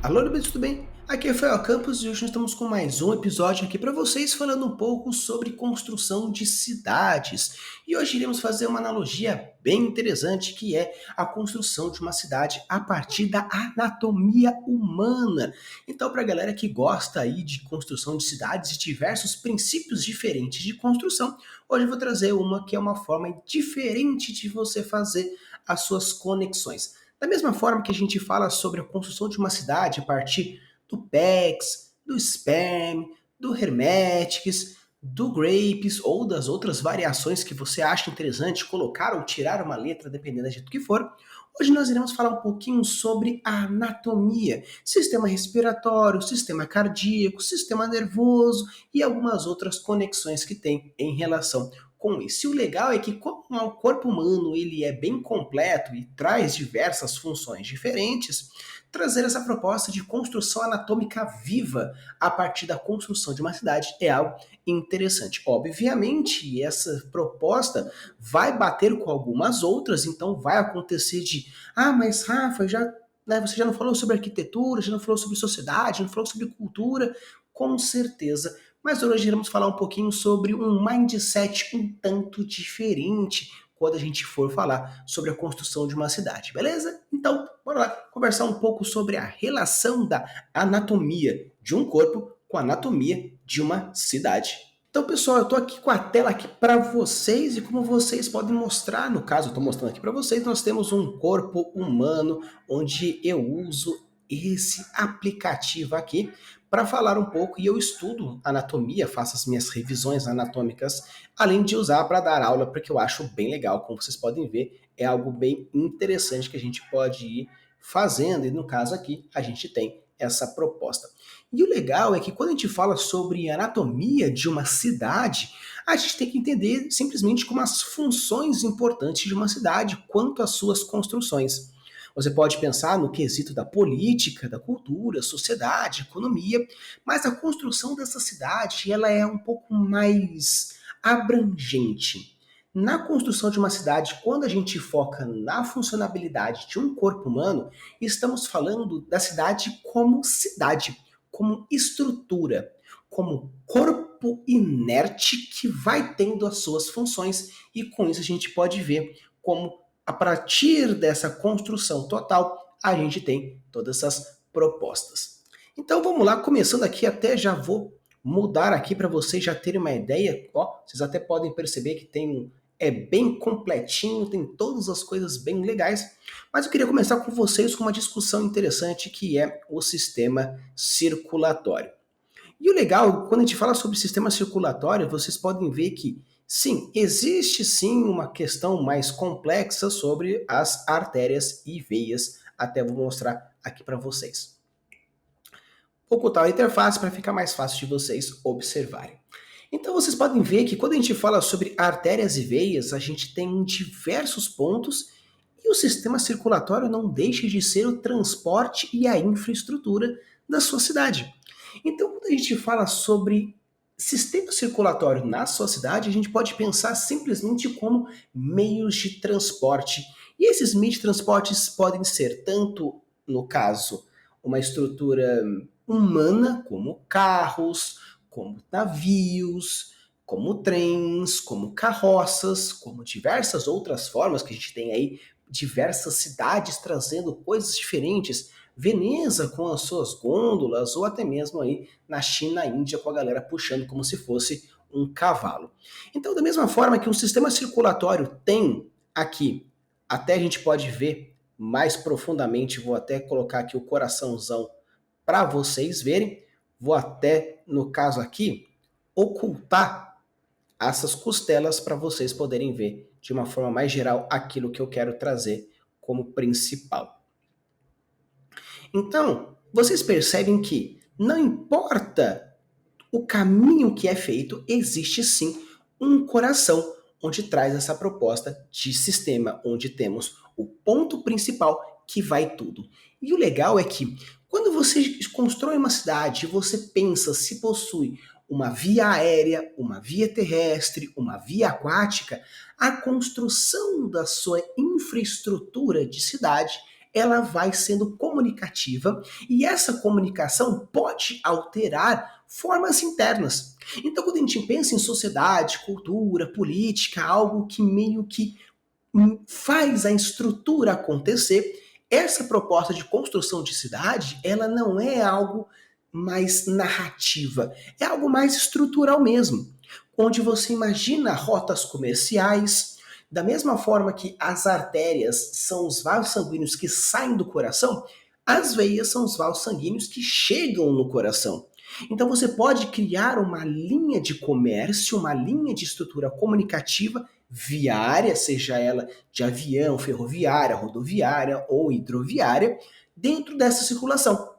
Alô, Libes, tudo bem? Aqui é Rafael Campos e hoje nós estamos com mais um episódio aqui para vocês falando um pouco sobre construção de cidades. E hoje iremos fazer uma analogia bem interessante que é a construção de uma cidade a partir da anatomia humana. Então, para a galera que gosta aí de construção de cidades e diversos princípios diferentes de construção, hoje eu vou trazer uma que é uma forma diferente de você fazer as suas conexões. Da mesma forma que a gente fala sobre a construção de uma cidade a partir do PEX, do SPAM, do Hermetics, do Grapes ou das outras variações que você acha interessante colocar ou tirar uma letra, dependendo do que for. Hoje nós iremos falar um pouquinho sobre a anatomia, sistema respiratório, sistema cardíaco, sistema nervoso e algumas outras conexões que tem em relação com isso. E o legal é que como o corpo humano ele é bem completo e traz diversas funções diferentes, trazer essa proposta de construção anatômica viva a partir da construção de uma cidade é algo interessante. Obviamente, essa proposta vai bater com algumas outras, então vai acontecer de, mas Rafa, você já não falou sobre arquitetura, já não falou sobre sociedade, já não falou sobre cultura, com certeza. Mas hoje iremos falar um pouquinho sobre um mindset um tanto diferente quando a gente for falar sobre a construção de uma cidade, beleza? Então, bora lá conversar um pouco sobre a relação da anatomia de um corpo com a anatomia de uma cidade. Então, pessoal, eu estou aqui com a tela aqui para vocês e como vocês podem mostrar, no caso, eu estou mostrando aqui para vocês, nós temos um corpo humano onde eu uso esse aplicativo aqui para falar um pouco e eu estudo anatomia, faço as minhas revisões anatômicas, além de usar para dar aula, porque eu acho bem legal, como vocês podem ver, é algo bem interessante que a gente pode ir fazendo e no caso aqui a gente tem essa proposta. E o legal é que quando a gente fala sobre anatomia de uma cidade, a gente tem que entender simplesmente como as funções importantes de uma cidade quanto às suas construções. Você pode pensar no quesito da política, da cultura, sociedade, economia, mas a construção dessa cidade ela é um pouco mais abrangente. Na construção de uma cidade, quando a gente foca na funcionabilidade de um corpo humano, estamos falando da cidade, como estrutura, como corpo inerte que vai tendo as suas funções, e com isso a gente pode ver como a partir dessa construção total, a gente tem todas essas propostas. Então vamos lá, começando aqui, até já vou mudar aqui para vocês já terem uma ideia. Ó, vocês até podem perceber que é bem completinho, tem todas as coisas bem legais. Mas eu queria começar com vocês com uma discussão interessante que é o sistema circulatório. E o legal, quando a gente fala sobre sistema circulatório, vocês podem ver que, sim, existe sim uma questão mais complexa sobre as artérias e veias. Até vou mostrar aqui para vocês. Vou ocultar a interface para ficar mais fácil de vocês observarem. Então vocês podem ver que quando a gente fala sobre artérias e veias, a gente tem diversos pontos e o sistema circulatório não deixa de ser o transporte e a infraestrutura da sua cidade. Então, quando a gente fala sobre sistema circulatório na sua cidade, a gente pode pensar simplesmente como meios de transporte. E esses meios de transporte podem ser tanto, no caso, uma estrutura humana, como carros, como navios, como trens, como carroças, como diversas outras formas que a gente tem aí, diversas cidades trazendo coisas diferentes. Veneza com as suas gôndolas, ou até mesmo aí na China, Índia, com a galera puxando como se fosse um cavalo. Então, da mesma forma que um sistema circulatório tem aqui, até a gente pode ver mais profundamente, vou até colocar aqui o coraçãozão para vocês verem, vou até, no caso aqui, ocultar essas costelas para vocês poderem ver de uma forma mais geral aquilo que eu quero trazer como principal. Então, vocês percebem que não importa o caminho que é feito, existe sim um coração onde traz essa proposta de sistema, onde temos o ponto principal que vai tudo. E o legal é que quando você constrói uma cidade, você pensa se possui uma via aérea, uma via terrestre, uma via aquática, a construção da sua infraestrutura de cidade ela vai sendo comunicativa e essa comunicação pode alterar formas internas. Então, quando a gente pensa em sociedade, cultura, política, algo que meio que faz a estrutura acontecer, essa proposta de construção de cidade, ela não é algo mais narrativa, é algo mais estrutural mesmo, onde você imagina rotas comerciais, da mesma forma que as artérias são os vasos sanguíneos que saem do coração, as veias são os vasos sanguíneos que chegam no coração. Então você pode criar uma linha de comércio, uma linha de estrutura comunicativa viária, seja ela de avião, ferroviária, rodoviária ou hidroviária, dentro dessa circulação.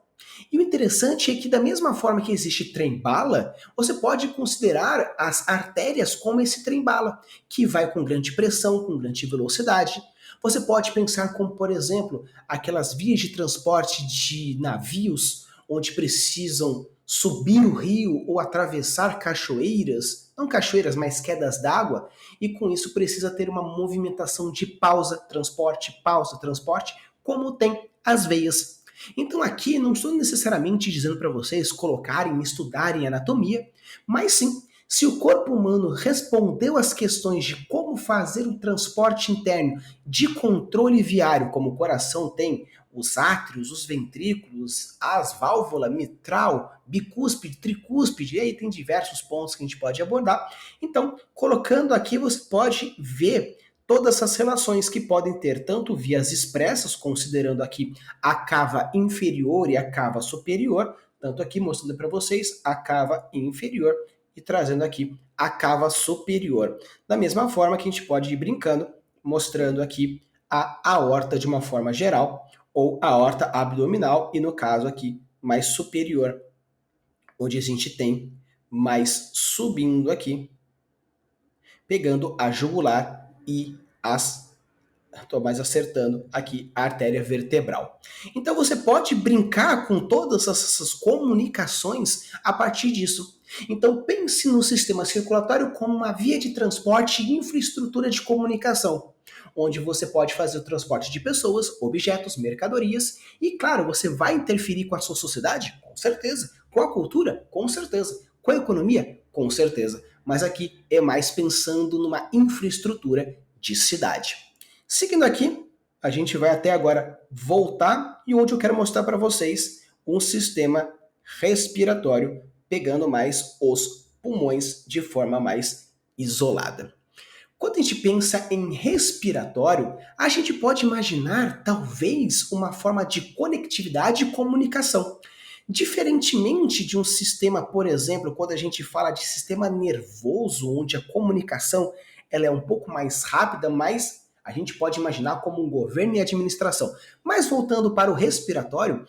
E o interessante é que, da mesma forma que existe trem-bala, você pode considerar as artérias como esse trem-bala, que vai com grande pressão, com grande velocidade. Você pode pensar como, por exemplo, aquelas vias de transporte de navios, onde precisam subir o rio ou atravessar cachoeiras, não cachoeiras, mas quedas d'água, e com isso precisa ter uma movimentação de pausa, transporte, como tem as veias. Então aqui não estou necessariamente dizendo para vocês colocarem, estudarem anatomia, mas sim, se o corpo humano respondeu às questões de como fazer o transporte interno de controle viário, como o coração tem, os átrios, os ventrículos, as válvulas mitral, bicúspide, tricúspide, e aí tem diversos pontos que a gente pode abordar. Então, colocando aqui, você pode ver todas essas relações que podem ter tanto vias expressas, considerando aqui a cava inferior e a cava superior, tanto aqui mostrando para vocês a cava inferior e trazendo aqui a cava superior. Da mesma forma que a gente pode ir brincando, mostrando aqui a aorta de uma forma geral, ou a aorta abdominal, e no caso aqui, mais superior, onde a gente tem mais subindo aqui, pegando a jugular e estou mais acertando aqui a artéria vertebral. Então você pode brincar com todas essas comunicações a partir disso. Então pense no sistema circulatório como uma via de transporte e infraestrutura de comunicação, onde você pode fazer o transporte de pessoas, objetos, mercadorias e, claro, você vai interferir com a sua sociedade? Com certeza. Com a cultura? Com certeza. Com a economia? Com certeza. Mas aqui é mais pensando numa infraestrutura de cidade. Seguindo aqui, a gente vai até agora voltar e onde eu quero mostrar para vocês um sistema respiratório, pegando mais os pulmões de forma mais isolada. Quando a gente pensa em respiratório, a gente pode imaginar talvez uma forma de conectividade e comunicação. Diferentemente de um sistema, por exemplo, quando a gente fala de sistema nervoso, onde a comunicação ela é um pouco mais rápida, mas a gente pode imaginar como um governo e administração. Mas voltando para o respiratório,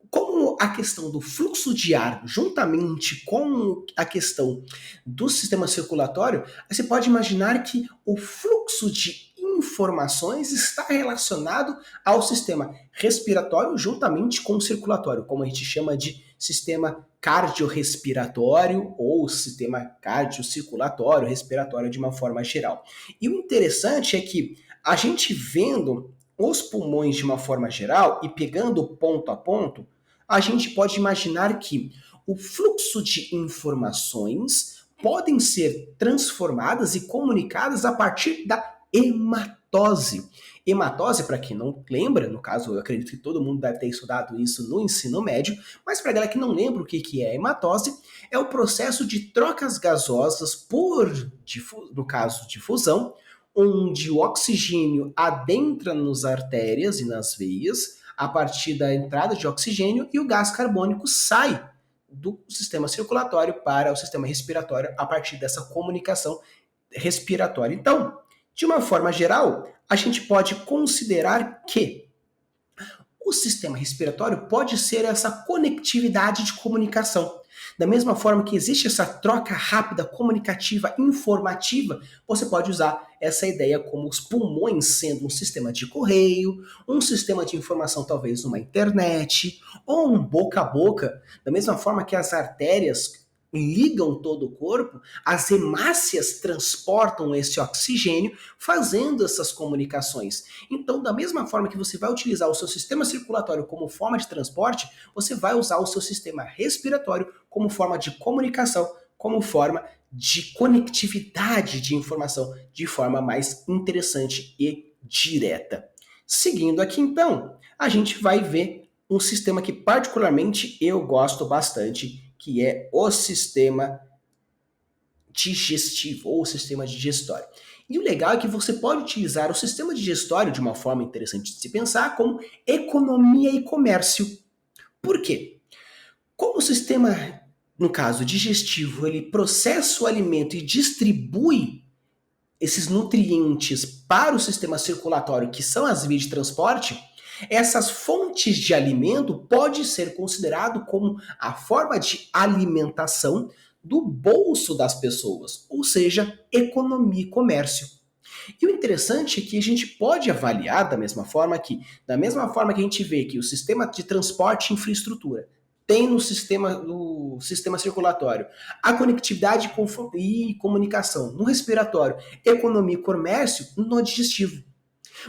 como a questão do fluxo de ar, juntamente com a questão do sistema circulatório, você pode imaginar que o fluxo de informações está relacionado ao sistema respiratório juntamente com o circulatório, como a gente chama de sistema cardiorrespiratório ou sistema cardiocirculatório, respiratório de uma forma geral. E o interessante é que a gente vendo os pulmões de uma forma geral e pegando ponto a ponto, a gente pode imaginar que o fluxo de informações podem ser transformadas e comunicadas a partir da hematose. Hematose, para quem não lembra, no caso eu acredito que todo mundo deve ter estudado isso no ensino médio, mas para a galera que não lembra o que é hematose, é o processo de trocas gasosas no caso de fusão, onde o oxigênio adentra nas artérias e nas veias, a partir da entrada de oxigênio e o gás carbônico sai do sistema circulatório para o sistema respiratório a partir dessa comunicação respiratória. Então, de uma forma geral, a gente pode considerar que o sistema respiratório pode ser essa conectividade de comunicação. Da mesma forma que existe essa troca rápida, comunicativa, informativa, você pode usar essa ideia como os pulmões sendo um sistema de correio, um sistema de informação talvez numa internet, ou um boca a boca, da mesma forma que as artérias ligam todo o corpo, as hemácias transportam esse oxigênio, fazendo essas comunicações. Então, da mesma forma que você vai utilizar o seu sistema circulatório como forma de transporte, você vai usar o seu sistema respiratório como forma de comunicação, como forma de conectividade de informação, de forma mais interessante e direta. Seguindo aqui, então, a gente vai ver um sistema que particularmente eu gosto bastante, que é o sistema digestivo ou o sistema digestório. E o legal é que você pode utilizar o sistema digestório de uma forma interessante de se pensar como economia e comércio. Por quê? Como o sistema, no caso digestivo, ele processa o alimento e distribui esses nutrientes para o sistema circulatório, que são as vias de transporte, essas fontes de alimento pode ser considerado como a forma de alimentação do bolso das pessoas, ou seja, economia e comércio. E o interessante é que a gente pode avaliar da mesma forma que a gente vê que o sistema de transporte e infraestrutura tem no sistema circulatório a conectividade e comunicação no respiratório, economia e comércio no digestivo.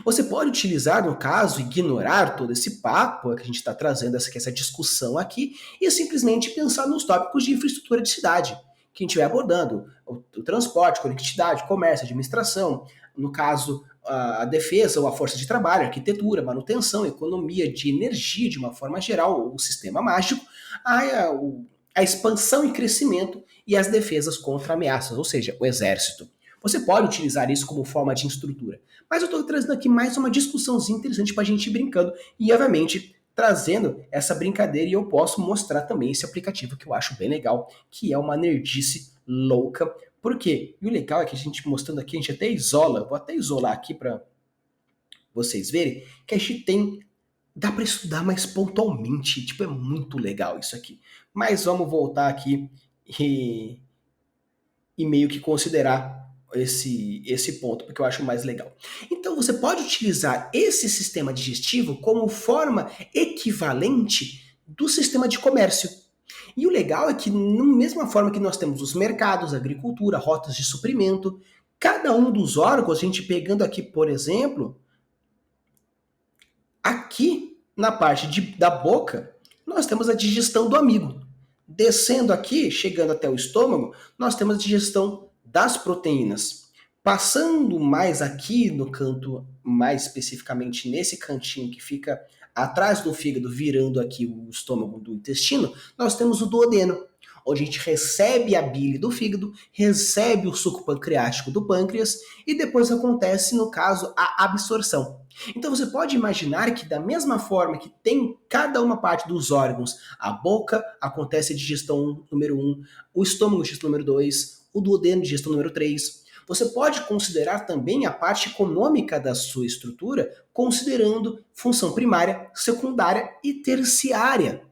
Você pode utilizar, no caso, ignorar todo esse papo que a gente está trazendo, essa discussão aqui, e simplesmente pensar nos tópicos de infraestrutura de cidade, que a gente vai abordando: o transporte, conectividade, comércio, administração, no caso, a defesa ou a força de trabalho, arquitetura, manutenção, economia de energia de uma forma geral, o sistema mágico, a expansão e crescimento e as defesas contra ameaças, ou seja, o exército. Você pode utilizar isso como forma de estrutura. Mas eu estou trazendo aqui mais uma discussãozinha interessante para a gente ir brincando e, obviamente, trazendo essa brincadeira, e eu posso mostrar também esse aplicativo que eu acho bem legal, que é uma nerdice louca. Por quê? E o legal é que a gente mostrando aqui, a gente até isola, vou até isolar aqui para vocês verem, que a gente tem, dá para estudar mais pontualmente, tipo, é muito legal isso aqui. Mas vamos voltar aqui e meio que considerar esse ponto, porque eu acho mais legal. Então você pode utilizar esse sistema digestivo como forma equivalente do sistema de comércio. E o legal é que, na mesma forma que nós temos os mercados, a agricultura, rotas de suprimento, cada um dos órgãos, a gente pegando aqui, por exemplo, aqui na parte da boca, nós temos a digestão do amigo. Descendo aqui, chegando até o estômago, nós temos a digestão das proteínas. Passando mais aqui no canto, mais especificamente nesse cantinho que fica atrás do fígado, virando aqui o estômago do intestino, nós temos o duodeno, onde a gente recebe a bile do fígado, recebe o suco pancreático do pâncreas e depois acontece, no caso, a absorção. Então você pode imaginar que da mesma forma que tem cada uma parte dos órgãos, a boca acontece a digestão número 1, o estômago digestão número 2, o duodeno digestão número 3. Você pode considerar também a parte econômica da sua estrutura, considerando função primária, secundária e terciária.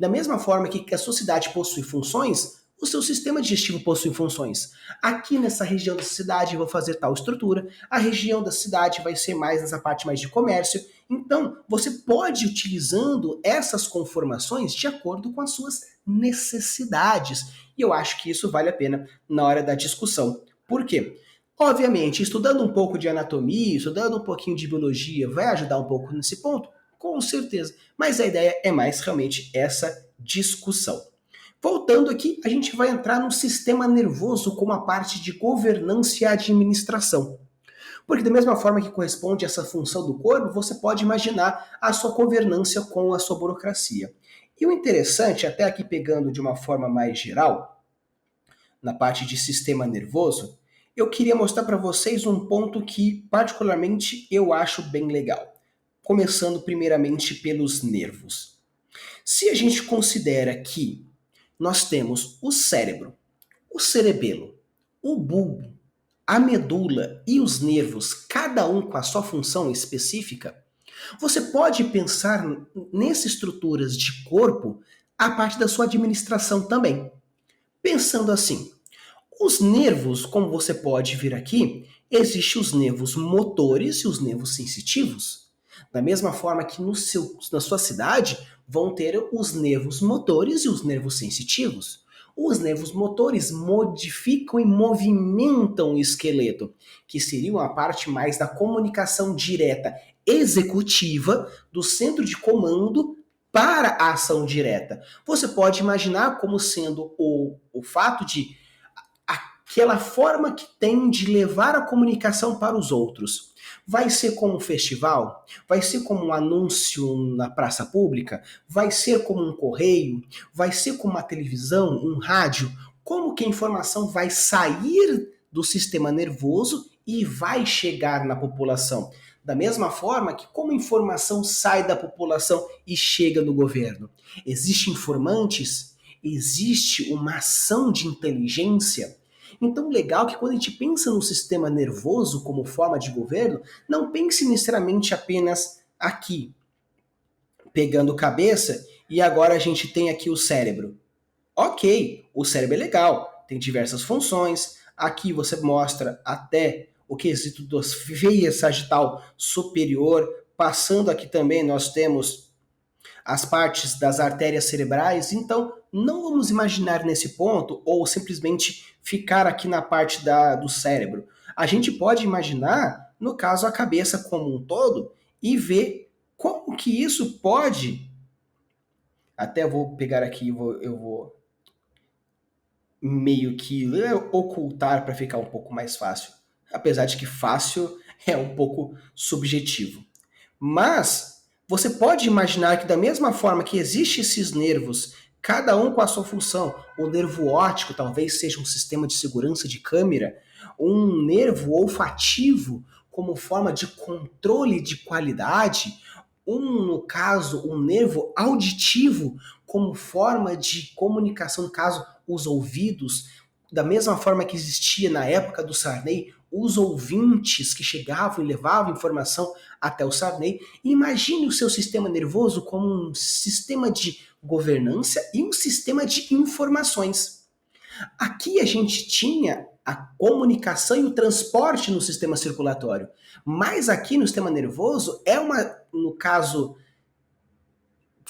Da mesma forma que a sua cidade possui funções, o seu sistema digestivo possui funções. Aqui nessa região da cidade eu vou fazer tal estrutura, a região da cidade vai ser mais nessa parte mais de comércio. Então, você pode ir utilizando essas conformações de acordo com as suas necessidades. E eu acho que isso vale a pena na hora da discussão. Por quê? Obviamente, estudando um pouco de anatomia, estudando um pouquinho de biologia, vai ajudar um pouco nesse ponto? Com certeza. Mas a ideia é mais realmente essa discussão. Voltando aqui, a gente vai entrar no sistema nervoso como a parte de governança e administração. Porque da mesma forma que corresponde a essa função do corpo, você pode imaginar a sua governança com a sua burocracia. E o interessante, até aqui pegando de uma forma mais geral, na parte de sistema nervoso, eu queria mostrar para vocês um ponto que particularmente eu acho bem legal. Começando primeiramente pelos nervos. Se a gente considera que nós temos o cérebro, o cerebelo, o bulbo, a medula e os nervos, cada um com a sua função específica, você pode pensar nessas estruturas de corpo a parte da sua administração também. Pensando assim, os nervos, como você pode ver aqui, existem os nervos motores e os nervos sensitivos. Da mesma forma que na sua cidade vão ter os nervos motores e os nervos sensitivos. Os nervos motores modificam e movimentam o esqueleto, que seria a parte mais da comunicação direta executiva do centro de comando para a ação direta. Você pode imaginar como sendo o fato de aquela forma que tem de levar a comunicação para os outros. Vai ser como um festival? Vai ser como um anúncio na praça pública? Vai ser como um correio? Vai ser como uma televisão, um rádio? Como que a informação vai sair do sistema nervoso e vai chegar na população? Da mesma forma que como a informação sai da população e chega no governo. Existem informantes? Existe uma ação de inteligência? Então, legal que quando a gente pensa no sistema nervoso como forma de governo, não pense necessariamente apenas aqui, pegando cabeça, e agora a gente tem aqui o cérebro. Ok, o cérebro é legal, tem diversas funções. Aqui você mostra até o quesito das veias sagital superior. Passando aqui também nós temos as partes das artérias cerebrais. Então, não vamos imaginar nesse ponto ou simplesmente ficar aqui na parte do cérebro. A gente pode imaginar, no caso, a cabeça como um todo e ver como que isso pode. Até vou pegar aqui, eu vou meio que ocultar para ficar um pouco mais fácil. Apesar de que fácil é um pouco subjetivo. Mas você pode imaginar que da mesma forma que existem esses nervos, cada um com a sua função, o nervo óptico talvez seja um sistema de segurança de câmera, um nervo olfativo como forma de controle de qualidade, no caso, um nervo auditivo como forma de comunicação, no caso, os ouvidos, da mesma forma que existia na época do Sarney, os ouvintes que chegavam e levavam informação até o Sarney. Imagine o seu sistema nervoso como um sistema de governança e um sistema de informações. Aqui a gente tinha a comunicação e o transporte no sistema circulatório, mas aqui no sistema nervoso é no caso,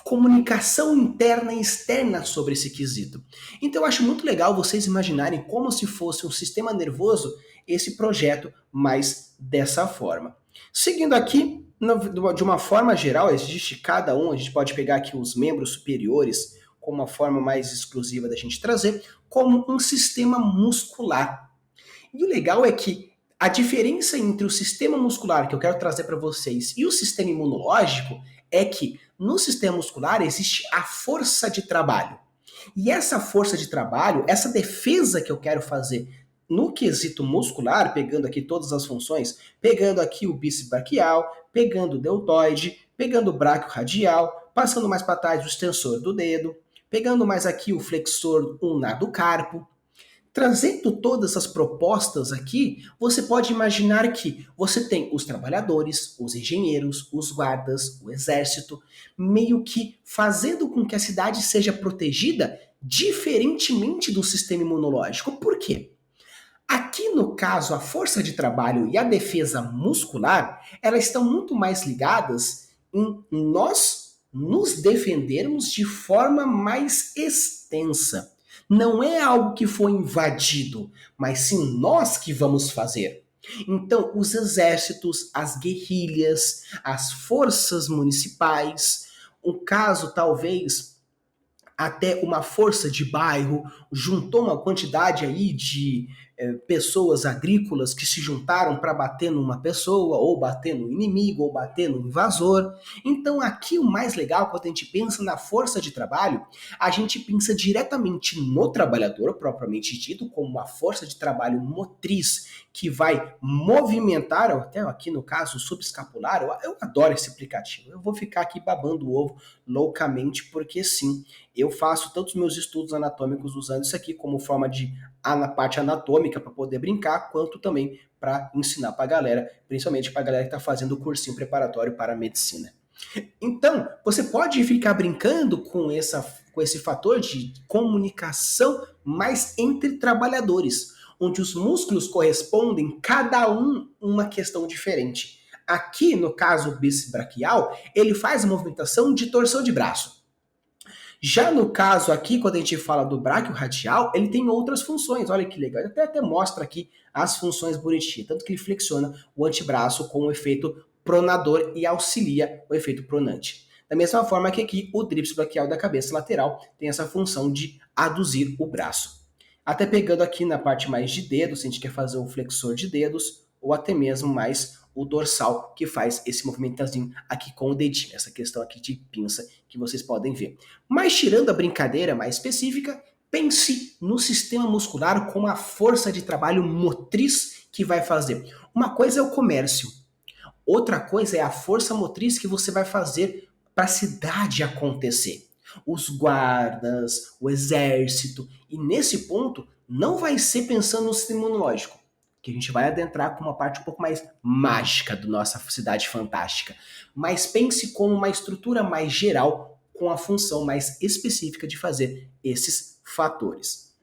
comunicação interna e externa sobre esse quesito. Então eu acho muito legal vocês imaginarem como se fosse um sistema nervoso esse projeto, mas dessa forma. Seguindo aqui, de uma forma geral, existe cada um, a gente pode pegar aqui os membros superiores como uma forma mais exclusiva da gente trazer, como um sistema muscular. E o legal é que a diferença entre o sistema muscular que eu quero trazer para vocês e o sistema imunológico é que no sistema muscular existe a força de trabalho. E essa força de trabalho, essa defesa que eu quero fazer no quesito muscular, pegando aqui todas as funções, pegando aqui o bíceps braquial, pegando o deltoide, pegando o bráquio radial, passando mais para trás o extensor do dedo, pegando mais aqui o flexor ulnar do carpo. Trazendo todas essas propostas aqui, você pode imaginar que você tem os trabalhadores, os engenheiros, os guardas, o exército, meio que fazendo com que a cidade seja protegida diferentemente do sistema imunológico. Por quê? Aqui, no caso, a força de trabalho e a defesa muscular, elas estão muito mais ligadas em nós nos defendermos de forma mais extensa. Não é algo que foi invadido, mas sim nós que vamos fazer. Então, os exércitos, as guerrilhas, as forças municipais, o caso talvez até uma força de bairro, juntou uma quantidade aí de pessoas agrícolas que se juntaram para bater numa pessoa, ou bater no inimigo, ou bater no invasor. Então aqui o mais legal, quando a gente pensa na força de trabalho, a gente pensa diretamente no trabalhador, propriamente dito, como uma força de trabalho motriz, que vai movimentar, até aqui no caso subescapular, eu adoro esse aplicativo, eu vou ficar aqui babando o ovo loucamente, porque sim, eu faço tantos meus estudos anatômicos usando isso aqui como forma de na parte anatômica para poder brincar, quanto também para ensinar para a galera, principalmente para a galera que está fazendo o cursinho preparatório para a medicina. Então, você pode ficar brincando com esse fator de comunicação mais entre trabalhadores, onde os músculos correspondem cada um uma questão diferente. Aqui, no caso, o bíceps braquial, ele faz a movimentação de torção de braço. Já no caso aqui, quando a gente fala do bráquio radial, ele tem outras funções. Olha que legal. Ele até mostra aqui as funções bonitinhas. Tanto que ele flexiona o antebraço com o efeito pronador e auxilia o efeito pronante. Da mesma forma que aqui o tríceps braquial da cabeça lateral tem essa função de aduzir o braço. Até pegando aqui na parte mais de dedos, se a gente quer fazer o flexor de dedos, ou até mesmo mais o dorsal, que faz esse movimentazinho aqui com o dedinho, essa questão aqui de pinça que vocês podem ver. Mas tirando a brincadeira mais específica, pense no sistema muscular como a força de trabalho motriz que vai fazer. Uma coisa é o comércio, outra coisa é a força motriz que você vai fazer para a cidade acontecer. Os guardas, o exército, e nesse ponto não vai ser pensando no sistema imunológico, que a gente vai adentrar com uma parte um pouco mais mágica da nossa cidade fantástica. Mas pense como uma estrutura mais geral, com a função mais específica de fazer esses fatores.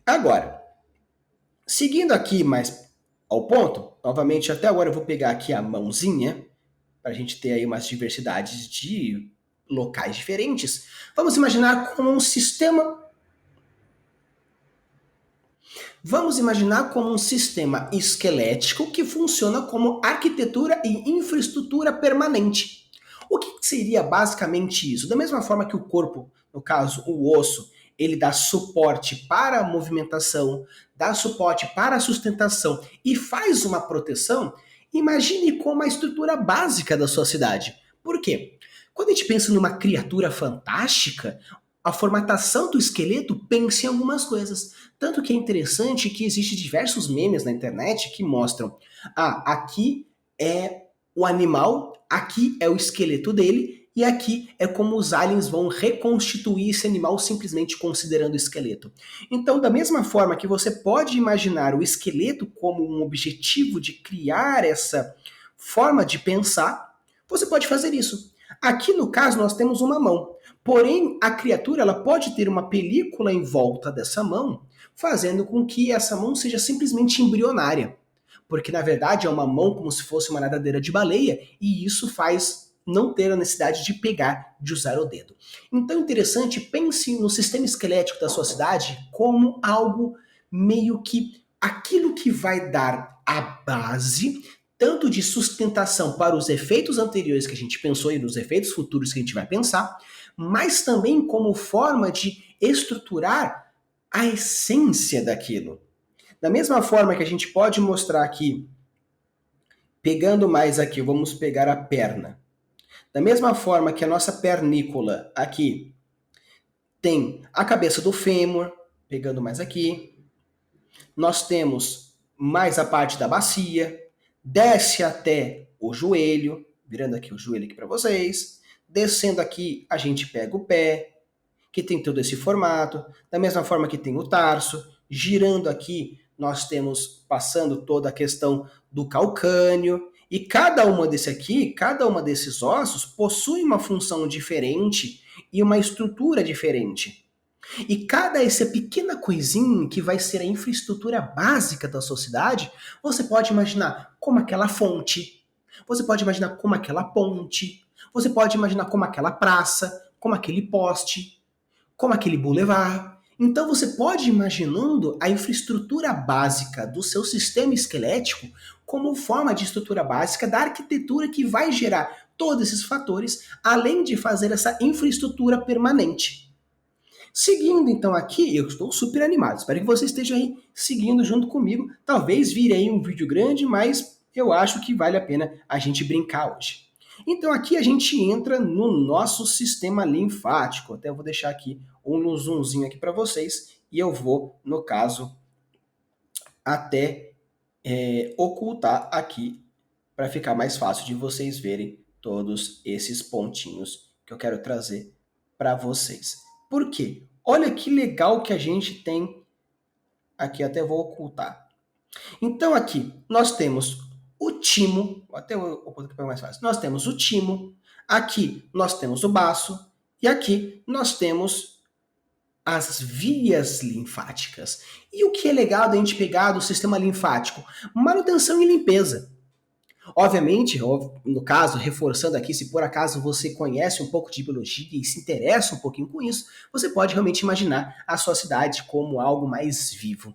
Agora, seguindo aqui mais ao ponto, novamente até agora eu vou pegar aqui a mãozinha, para a gente ter aí umas diversidades de locais diferentes. Vamos imaginar como um sistema. Vamos imaginar como um sistema esquelético que funciona como arquitetura e infraestrutura permanente. O que seria basicamente isso? Da mesma forma que o corpo, no caso o osso, ele dá suporte para a movimentação, dá suporte para a sustentação e faz uma proteção, imagine como a estrutura básica da sua cidade. Por quê? Quando a gente pensa numa criatura fantástica, a formatação do esqueleto pensa em algumas coisas. Tanto que é interessante que existem diversos memes na internet que mostram: aqui é o animal, aqui é o esqueleto dele, e aqui é como os aliens vão reconstituir esse animal simplesmente considerando o esqueleto. Então, da mesma forma que você pode imaginar o esqueleto como um objetivo de criar essa forma de pensar, você pode fazer isso. Aqui no caso nós temos uma mão, porém a criatura ela pode ter uma película em volta dessa mão, fazendo com que essa mão seja simplesmente embrionária, porque na verdade é uma mão como se fosse uma nadadeira de baleia e isso faz não ter a necessidade de pegar, de usar o dedo. Então interessante, pense no sistema esquelético da sua cidade como algo meio que aquilo que vai dar a base tanto de sustentação para os efeitos anteriores que a gente pensou e nos efeitos futuros que a gente vai pensar, mas também como forma de estruturar a essência daquilo. Da mesma forma que a gente pode mostrar aqui, pegando mais aqui, vamos pegar a perna. Da mesma forma que a nossa pernícola aqui tem a cabeça do fêmur, pegando mais aqui, nós temos mais a parte da bacia, desce até o joelho, virando aqui o joelho aqui para vocês, descendo aqui a gente pega o pé, que tem todo esse formato, da mesma forma que tem o tarso, girando aqui nós temos passando toda a questão do calcânio, e cada uma desses ossos possui uma função diferente e uma estrutura diferente. E cada essa pequena coisinha que vai ser a infraestrutura básica da sociedade, você pode imaginar como aquela fonte, você pode imaginar como aquela ponte, você pode imaginar como aquela praça, como aquele poste, como aquele boulevard. Então você pode ir imaginando a infraestrutura básica do seu sistema esquelético como forma de estrutura básica da arquitetura que vai gerar todos esses fatores, além de fazer essa infraestrutura permanente. Seguindo então aqui, eu estou super animado, espero que você esteja aí seguindo junto comigo. Talvez vire aí um vídeo grande, mas eu acho que vale a pena a gente brincar hoje. Então aqui a gente entra no nosso sistema linfático. Até eu vou deixar aqui um zoomzinho aqui para vocês e eu vou, no caso, até ocultar aqui para ficar mais fácil de vocês verem todos esses pontinhos que eu quero trazer para vocês. Por quê? Olha que legal que a gente tem aqui, até vou ocultar. Então aqui nós temos o timo, até eu oculto aqui para mais fácil. Nós temos o timo, aqui nós temos o baço e aqui nós temos as vias linfáticas. E o que é legal da gente pegar do sistema linfático? Manutenção e limpeza. Obviamente, no caso, reforçando aqui, se por acaso você conhece um pouco de biologia e se interessa um pouquinho com isso, você pode realmente imaginar a sua cidade como algo mais vivo.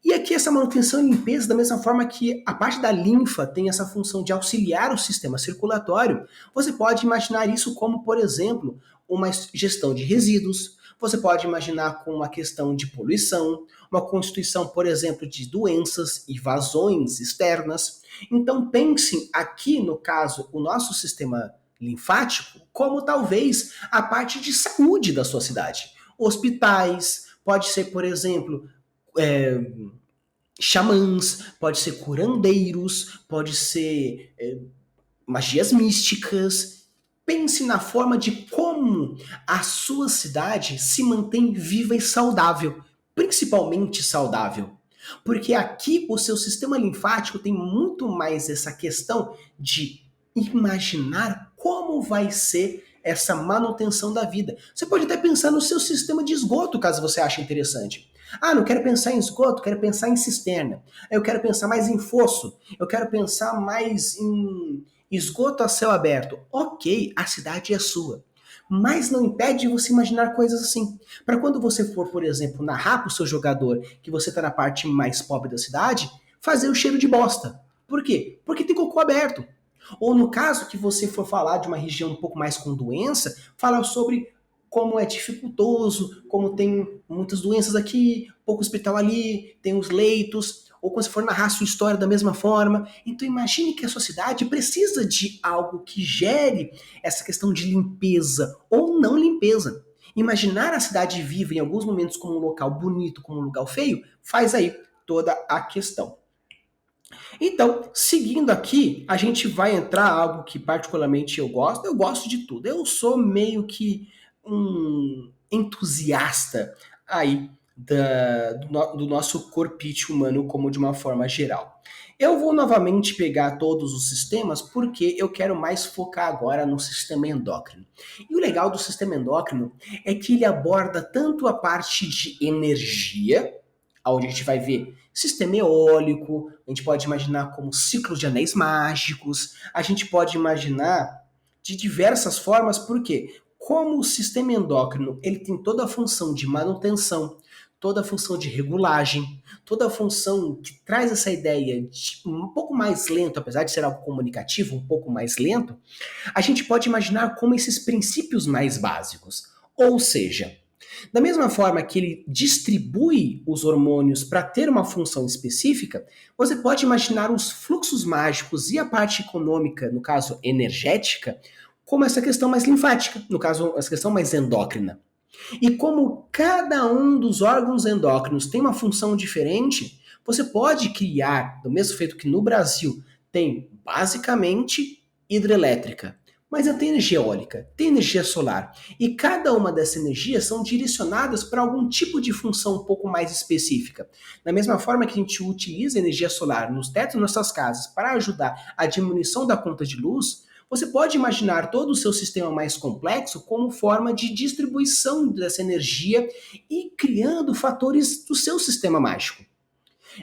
E aqui essa manutenção e limpeza, da mesma forma que a parte da linfa tem essa função de auxiliar o sistema circulatório, você pode imaginar isso como, por exemplo, uma gestão de resíduos, você pode imaginar com uma questão de poluição, uma constituição, por exemplo, de doenças e vazões externas. Então pense aqui, no caso, o nosso sistema linfático, como talvez a parte de saúde da sua cidade. Hospitais, pode ser, por exemplo, é, xamãs, pode ser curandeiros, pode ser magias místicas. Pense na forma de como a sua cidade se mantém viva e saudável, principalmente saudável. Porque aqui o seu sistema linfático tem muito mais essa questão de imaginar como vai ser essa manutenção da vida. Você pode até pensar no seu sistema de esgoto, caso você ache interessante. Ah, não quero pensar em esgoto, quero pensar em cisterna. Eu quero pensar mais em fosso. Eu quero pensar mais em esgoto a céu aberto. Ok, a cidade é sua. Mas não impede você imaginar coisas assim. Para quando você for, por exemplo, narrar para o seu jogador que você está na parte mais pobre da cidade, fazer o cheiro de bosta. Por quê? Porque tem cocô aberto. Ou no caso que você for falar de uma região um pouco mais com doença, falar sobre como é dificultoso, como tem muitas doenças aqui, pouco hospital ali, tem os leitos, ou quando você for narrar a sua história da mesma forma. Então imagine que a sua cidade precisa de algo que gere essa questão de limpeza ou não limpeza. Imaginar a cidade viva em alguns momentos como um local bonito, como um lugar feio, faz aí toda a questão. Então, seguindo aqui, a gente vai entrar algo que particularmente eu gosto de tudo. Eu sou meio que um entusiasta aí do nosso corpite humano como de uma forma geral. Eu vou novamente pegar todos os sistemas porque eu quero mais focar agora no sistema endócrino. E o legal do sistema endócrino é que ele aborda tanto a parte de energia, onde a gente vai ver sistema eólico, a gente pode imaginar como ciclos de anéis mágicos, a gente pode imaginar de diversas formas, porque como o sistema endócrino ele tem toda a função de manutenção, toda a função de regulagem, toda a função que traz essa ideia de um pouco mais lento, apesar de ser algo comunicativo, um pouco mais lento, a gente pode imaginar como esses princípios mais básicos. Ou seja, da mesma forma que ele distribui os hormônios para ter uma função específica, você pode imaginar os fluxos mágicos e a parte econômica, no caso energética, como essa questão mais linfática, no caso, essa questão mais endócrina. E como cada um dos órgãos endócrinos tem uma função diferente, você pode criar, do mesmo feito que no Brasil tem basicamente hidrelétrica, mas tem energia eólica, tem energia solar. E cada uma dessas energias são direcionadas para algum tipo de função um pouco mais específica. Da mesma forma que a gente utiliza energia solar nos tetos das nossas casas para ajudar a diminuição da conta de luz, você pode imaginar todo o seu sistema mais complexo como forma de distribuição dessa energia e criando fatores do seu sistema mágico.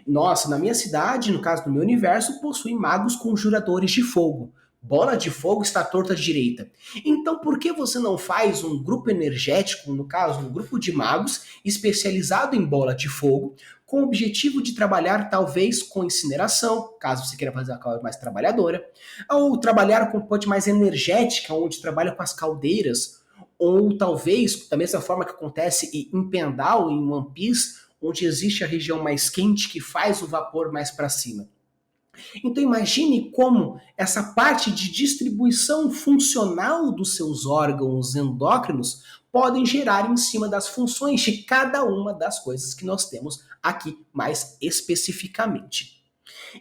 Nossa, na minha cidade, no caso do meu universo, possui magos conjuradores de fogo. Bola de fogo está torta à direita. Então, por que você não faz um grupo energético, no caso, um grupo de magos especializado em bola de fogo, com o objetivo de trabalhar talvez com incineração, caso você queira fazer a coisa mais trabalhadora, ou trabalhar com um ponte mais energética, onde trabalha com as caldeiras, ou talvez, da mesma forma que acontece em Pendal, em One Piece, onde existe a região mais quente que faz o vapor mais para cima. Então imagine como essa parte de distribuição funcional dos seus órgãos endócrinos podem gerar em cima das funções de cada uma das coisas que nós temos aqui mais especificamente.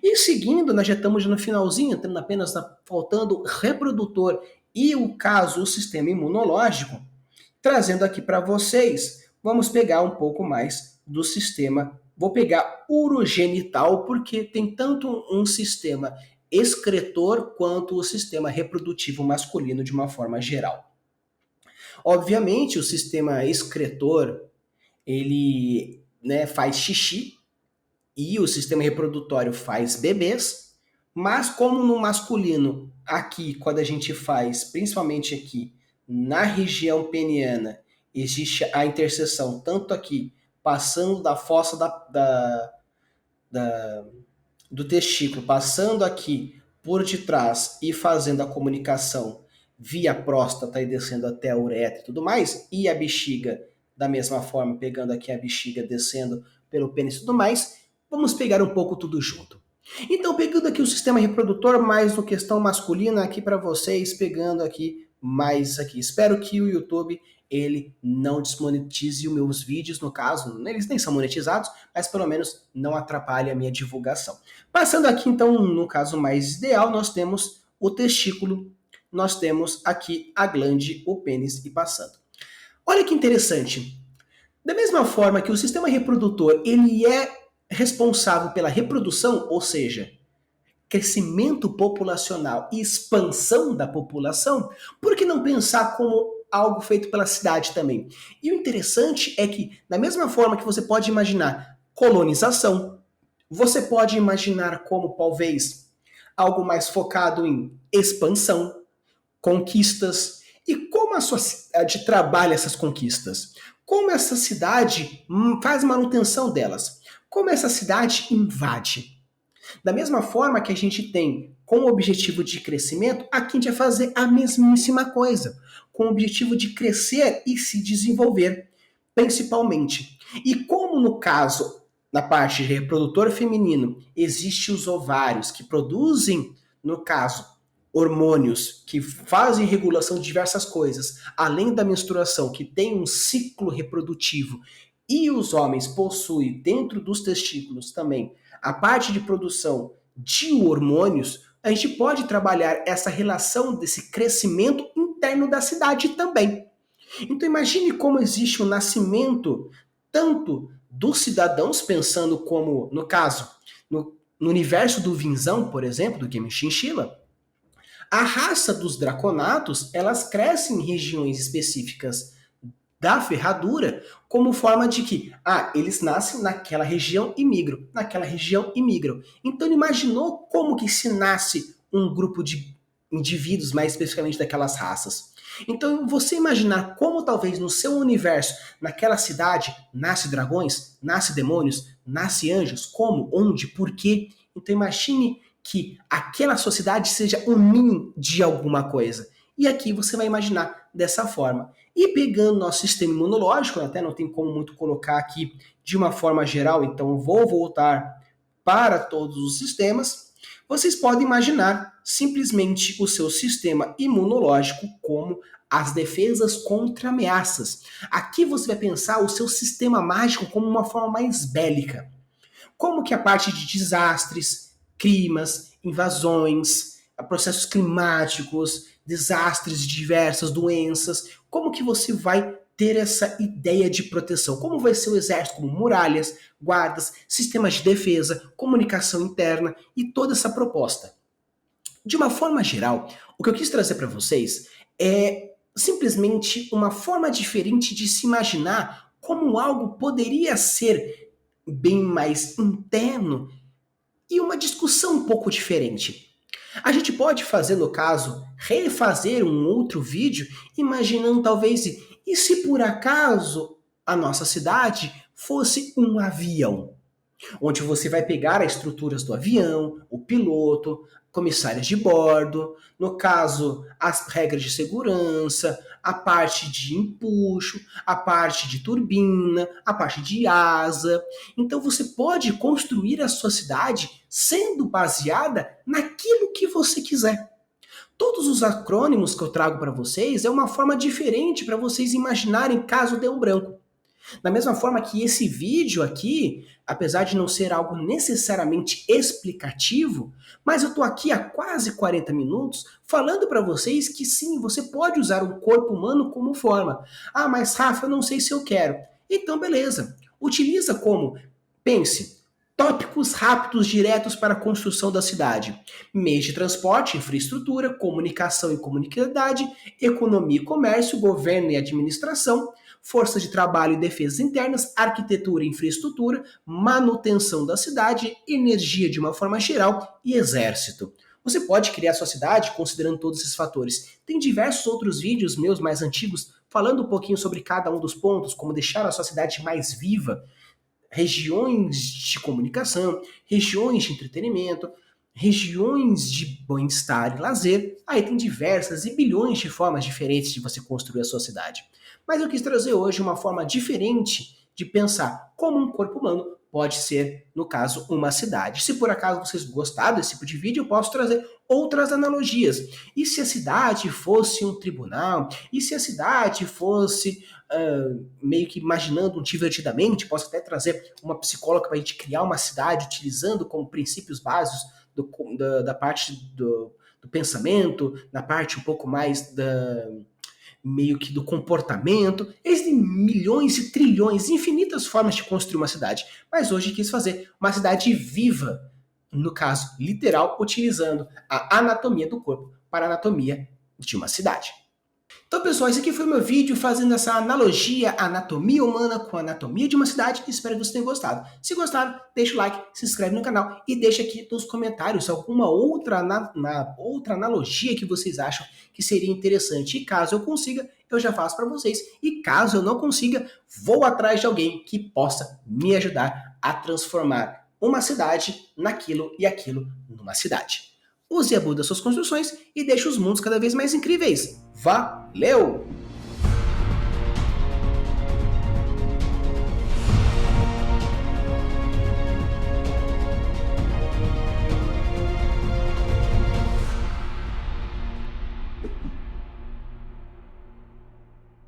E seguindo, nós já estamos no finalzinho, tendo apenas faltando reprodutor e o caso, o sistema imunológico, trazendo aqui para vocês, vamos pegar um pouco mais do sistema. Vou pegar urogenital, porque tem tanto um sistema excretor quanto o sistema reprodutivo masculino de uma forma geral. Obviamente, o sistema excretor, ele faz xixi, e o sistema reprodutório faz bebês, Mas como no masculino, aqui, quando a gente faz, principalmente aqui, na região peniana, existe a interseção, tanto aqui, passando da fossa do testículo, passando aqui por detrás e fazendo a comunicação via próstata e descendo até a uretra e tudo mais, e a bexiga, da mesma forma, pegando aqui a bexiga, descendo pelo pênis e tudo mais, vamos pegar um pouco tudo junto. Então, pegando aqui o sistema reprodutor, mais no questão masculina aqui para vocês, pegando aqui mais aqui. Espero que o YouTube ele não desmonetize os meus vídeos, no caso, eles nem são monetizados, mas pelo menos não atrapalhe a minha divulgação. Passando aqui, então, no caso mais ideal, nós temos o testículo, nós temos aqui a glande, o pênis e passando. Olha que interessante. Da mesma forma que o sistema reprodutor ele é responsável pela reprodução, ou seja, crescimento populacional e expansão da população, por que não pensar como algo feito pela cidade também? E o interessante é que, da mesma forma que você pode imaginar colonização, você pode imaginar como talvez algo mais focado em expansão, conquistas e como a sua cidade trabalha essas conquistas, como essa cidade faz manutenção delas, como essa cidade invade. Da mesma forma que a gente tem com o objetivo de crescimento, aqui a gente vai fazer a mesmíssima coisa, com o objetivo de crescer e se desenvolver, principalmente. E como no caso, na parte de reprodutor feminino, existem os ovários que produzem, no caso, hormônios que fazem regulação de diversas coisas, além da menstruação, que tem um ciclo reprodutivo, e os homens possuem dentro dos testículos também a parte de produção de hormônios, a gente pode trabalhar essa relação desse crescimento interno da cidade também. Então imagine como existe o nascimento tanto dos cidadãos, pensando como, no caso, no universo do Vinzão, por exemplo, do Game Chinchilla, a raça dos draconatos, elas crescem em regiões específicas da ferradura, como forma de que, eles nascem naquela região e migram, naquela região e migram. Então ele imaginou como que se nasce um grupo de indivíduos, mais especificamente daquelas raças. Então você imaginar como talvez no seu universo, naquela cidade, nasce dragões, nasce demônios, nasce anjos, como, onde, por quê? Então imagine que aquela sociedade seja um ninho de alguma coisa. E aqui você vai imaginar dessa forma. E pegando nosso sistema imunológico, até não tem como muito colocar aqui de uma forma geral, então vou voltar para todos os sistemas. Vocês podem imaginar simplesmente o seu sistema imunológico como as defesas contra ameaças. Aqui você vai pensar o seu sistema mágico como uma forma mais bélica. Como que a parte de desastres, climas, invasões, processos climáticos, desastres de diversas doenças, como que você vai ter essa ideia de proteção? Como vai ser o exército? Como muralhas, guardas, sistemas de defesa, comunicação interna e toda essa proposta. De uma forma geral, o que eu quis trazer para vocês é simplesmente uma forma diferente de se imaginar como algo poderia ser bem mais interno e uma discussão um pouco diferente. A gente pode fazer, no caso, refazer um outro vídeo, imaginando talvez, e se por acaso a nossa cidade fosse um avião? Onde você vai pegar as estruturas do avião, o piloto, comissários de bordo, no caso, as regras de segurança, a parte de empuxo, a parte de turbina, a parte de asa. Então você pode construir a sua cidade sendo baseada naquilo que você quiser. Todos os acrônimos que eu trago para vocês é uma forma diferente para vocês imaginarem caso dê um branco. Da mesma forma que esse vídeo aqui, apesar de não ser algo necessariamente explicativo, mas eu estou aqui há quase 40 minutos falando para vocês que sim, você pode usar o corpo humano como forma. Mas Rafa, eu não sei se eu quero. Então, beleza. Utiliza como, pense, tópicos rápidos diretos para a construção da cidade. Meios de transporte, infraestrutura, comunicação e comunicabilidade, economia e comércio, governo e administração, força de trabalho e defesas internas, arquitetura e infraestrutura, manutenção da cidade, energia de uma forma geral e exército. Você pode criar sua cidade considerando todos esses fatores. Tem diversos outros vídeos meus mais antigos falando um pouquinho sobre cada um dos pontos, como deixar a sua cidade mais viva, regiões de comunicação, regiões de entretenimento, regiões de bem-estar e lazer. Aí tem diversas e bilhões de formas diferentes de você construir a sua cidade. Mas eu quis trazer hoje uma forma diferente de pensar como um corpo humano pode ser, no caso, uma cidade. Se por acaso vocês gostaram desse tipo de vídeo, eu posso trazer outras analogias. E se a cidade fosse um tribunal? E se a cidade fosse meio que imaginando um divertidamente? Posso até trazer uma psicóloga para a gente criar uma cidade utilizando como princípios básicos da parte do pensamento, na parte um pouco mais meio que do comportamento. Existem milhões e trilhões, infinitas formas de construir uma cidade. Mas hoje quis fazer uma cidade viva, no caso literal, utilizando a anatomia do corpo para a anatomia de uma cidade. Então, pessoal, esse aqui foi o meu vídeo fazendo essa analogia anatomia humana com a anatomia de uma cidade. Espero que vocês tenham gostado. Se gostaram, deixa o like, se inscreve no canal e deixa aqui nos comentários alguma outra analogia que vocês acham que seria interessante. E caso eu consiga, eu já faço para vocês. E caso eu não consiga, vou atrás de alguém que possa me ajudar a transformar uma cidade naquilo e aquilo numa cidade. Use e abude das suas construções e deixe os mundos cada vez mais incríveis. Valeu!